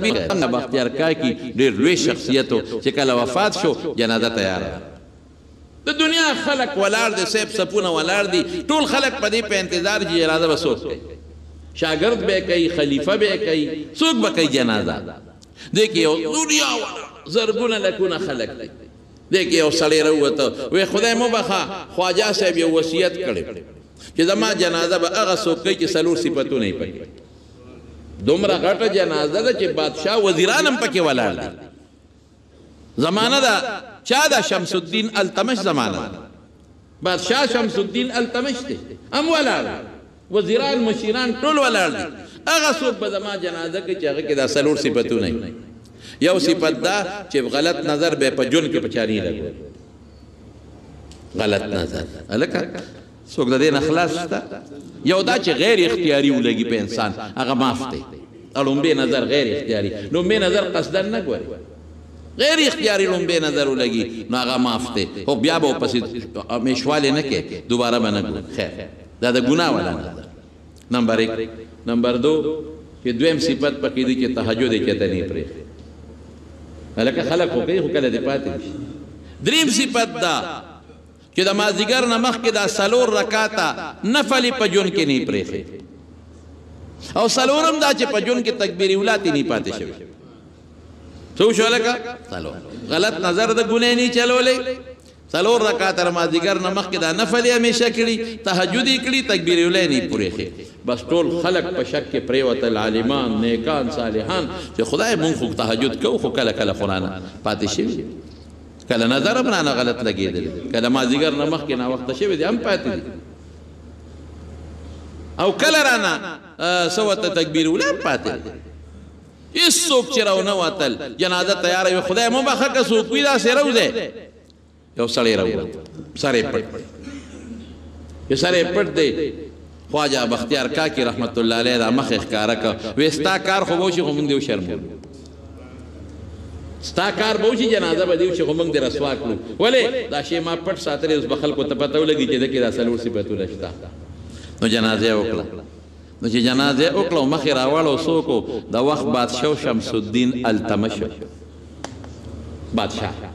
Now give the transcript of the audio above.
څنګه بختیار کاکی ډېر لوی شخصیت و چې کله وفات شو جنازه تیاره د دنیا خلق ولاړ دي صاحب سپونه ولاړ دي ټول خلق په دې په انتظار چې جنازه به څوک کوي شاګرد به کوي خلیفه به کوي څوک به کوي جنازه دیکھئے دنیا زرګونه لکونه خلق دی دیکھئے یو سړی راووته وی خدای مو بخا خواجه صاحب یو وصیت کړی چې زما جنازه به هغه څوک کوي چې څلور صفتونه یې پکې دومره غټه جنازه ده چې بادشاه وزیران هم پکې ولاړ دي زمانه ده چا ده شمس الدین التمش زمانه ده بادشاه شمس الدین التمش دی هم ولاړ وزیران مشیران ټول ولاړ دي هغه څوک به زما جنازه کوي چې هغه کې دا څلور صفتونه وي یو صفت ده چې غلط نظر به په جون کې په چا نه لګوي غلط نظر هلکه څوک د دې نه خلاص شته یو دا چې غیر اختیاري ولګي په انسان هغه معاف دی لومبی نظر غیر اختیاري لومبی نظر قصدن نه ګوري غیر اختیاري لومبی نظر ولګي نو هغه معاف دی خو بیا به پسې میشواله نه کې دوباره به نه ګوري خیر دا د ګناه ولا نظر نمبر 1 نمبر 2 چې دویم صفت پکې دي چې تهجد یې چته نه پرې هلکه خلق خو کوي خو کله دې پاتې شي دریم صفت دا چې د مازدیګر نه مخکې دا څلور رکعاته نفل په جون کې نه پرېښی او څلورم دا چې په جون کې تکبیر اولا تی نه پاتې شوی څه وشو هلکه څلور غلط نظر د ګناه نه چلولی څلور رکعاته د مازدیګر نه مخکې دا نفل یې همیشه کړي تهجد یې کړي تکبیر اولا یې نه پرېښی بس ټول خلق په شک کې پرېوتل عالمان نیکان صالحان چې خدای مونږ خو تهجد کوو خو کله کله خو رانه پاتې شوي کله نظر هم رانه غلط لګېدلی کله مازدیګر نه مخکې ناوخته شوي دي هم پاتې دي او کله رانه څه ورته تکبیر اولی هم پاتې دي هېڅوک چې راونه وتل جنازه تیاره وي خدای مو بخښه که څوک وي داسې روځی یو سړی راووت سر یې پټ چې سر یې پټ دی خواجه بختیار کاکی رحمت الله علیه دا مخ یې ښکاره کړه وی ستا کار خو به وشي خو موږ دې وشرموو ستا کار به وشي جنازه به دې وشي خو موږ دې رسوا کړو ولې دا شی ما پټ ساتلی اوس به خلکو ته پته ولګي چې ده کې دا څلور صفتونه شته نو جنازه یې وکړه نو چې جنازه یې وکړه او مخ یې راوړه څوک د وخت بادشاه شمس الدین التمش بادشاه